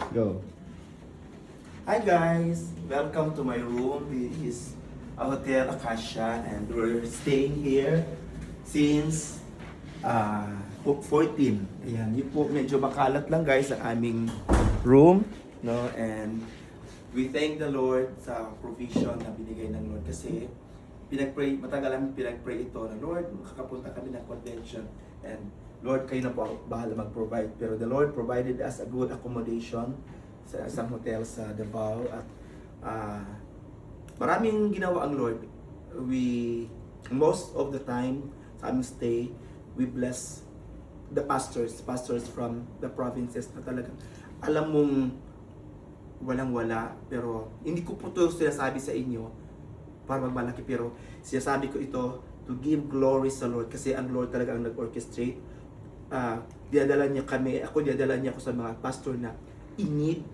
Go. Hi guys! Welcome to my room. This is a Hotel Acacia and we're staying here since 14. Ayan, yun po medyo makalat lang guys ang aming room, no? And we thank the Lord sa provision na binigay ng Lord kasi matagal namin pinag-pray ito na Lord, makakapunta kami ng convention and Lord, kayo na po ang bahala mag-provide. Pero the Lord provided us a good accommodation sa isang hotel sa Davao at maraming ginawa ang Lord. Most of the time sa aming stay, we bless the pastors from the provinces na talagang alam mong walang-wala. Pero hindi ko po ito sinasabi sa inyo para magmalaki, pero sinasabi ko ito to give glory sa Lord kasi ang Lord talaga ang nag-orchestrate. Dinadala niya ako sa mga pastor na in need.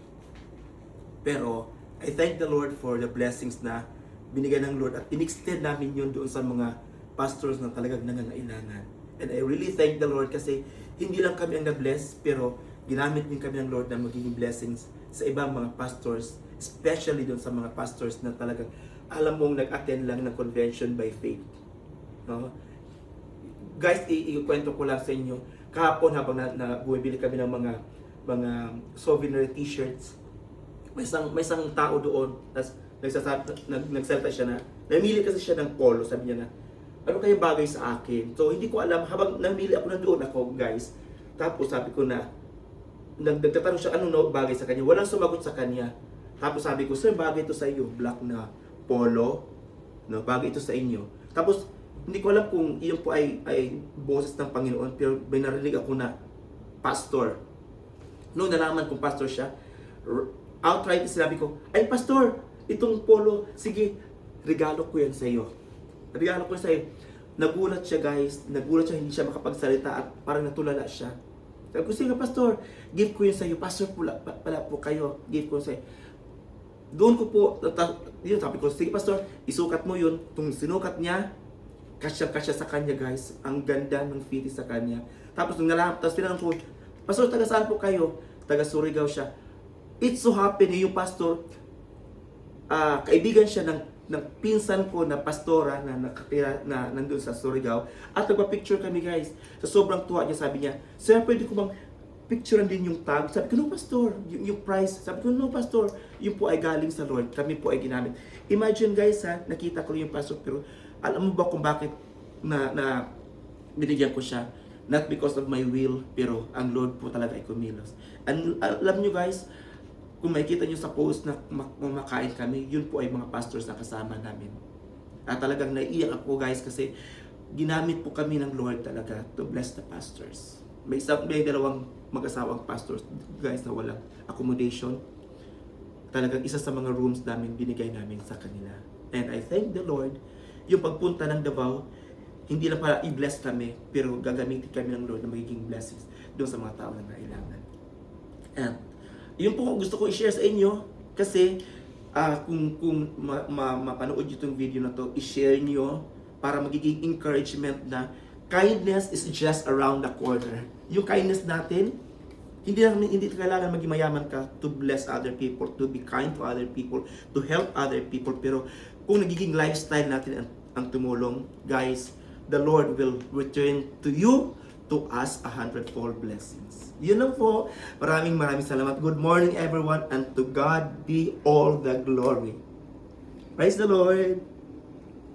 Pero I thank the Lord for the blessings na binigay ng Lord at in-extend namin yun doon sa mga pastors na talagang nangangailangan. And I really thank the Lord kasi hindi lang kami ang na-bless, pero ginamit din kami ng Lord na magiging blessings sa ibang mga pastors, especially doon sa mga pastors na talagang alam mong nag-attend lang ng convention by faith. No? Guys, ikwento ko lang sa inyo. Kahapon habang bumibili kami ng mga souvenir t-shirts, may isang tao doon, tapos nagsalita siya na, namili kasi siya ng polo, sabi niya na, ano kaya bagay sa akin? So hindi ko alam, habang namili ako nandoon ako guys, tapos sabi ko na, nagtatanong siya ano bagay sa kanya, walang sumagot sa kanya. Tapos sabi ko, sir, bagay ito sa iyo, black na polo, no, bagay ito sa inyo. Tapos hindi ko alam kung iyon po ay boses ng Panginoon, pero may narinig ako na pastor. Noong nalaman kong pastor siya, outright sinabi ko, ay pastor, itong polo, sige, regalo ko yan sa iyo. Regalo ko sa iyo. Nagulat siya guys, hindi siya makapagsalita at parang natulala siya. Sabi ko, sige pastor, give ko yun sa iyo. Pastor pala po kayo, give ko sa iyo. Doon ko po, yun sabi ko, sige pastor, isukat mo yun. Kung sinukat niya, kasya sa kanya guys. Ang ganda ng fitting sa kanya. Tapos nung nalaman, tapos tinanong ko, pastor, taga saan po kayo? Taga Surigao siya. It so happened, yung pastor, kaibigan siya ng pinsan ko na pastora na nakatira na nandun sa Surigao. At nagpa-picture kami guys. Sa sobrang tuwa niya, sabi niya, sir, pwede ko bang picturean din yung tag? Sabi ko, no pastor, yung price. Sabi ko, no pastor, yun po ay galing sa Lord. Kami po ay ginamit. Imagine guys ha, nakita ko yung pastor, pero alam mo ba kung bakit na binigyan ko siya? Not because of my will, pero ang Lord po talaga ay kumilos. And alam nyo guys, kung makikita nyo sa post na kumakain kami, yun po ay mga pastors na kasama namin. At talagang naiiyak ako guys kasi ginamit po kami ng Lord talaga to bless the pastors. May dalawang mag-asawang pastors guys na walang accommodation. Talagang isa sa mga rooms namin binigay namin sa kanila. And I thank the Lord, yung pagpunta ng Davao, hindi lang para i-bless kami, pero gagamitin kami ng Lord na magiging blessings doon sa mga tao na nailangan. And yun po gusto ko i-share sa inyo kasi kung mapanood nyo itong video na to, i-share nyo para magiging encouragement na kindness is just around the corner. Yung kindness natin, hindi kailangan maging mayaman ka to bless other people, to be kind to other people, to help other people. Pero kung nagiging lifestyle natin ang tumulong, guys, the Lord will return to you, to us, 100-fold blessings. Yun lang po. Maraming salamat. Good morning everyone, and to God be all the glory. Praise the Lord!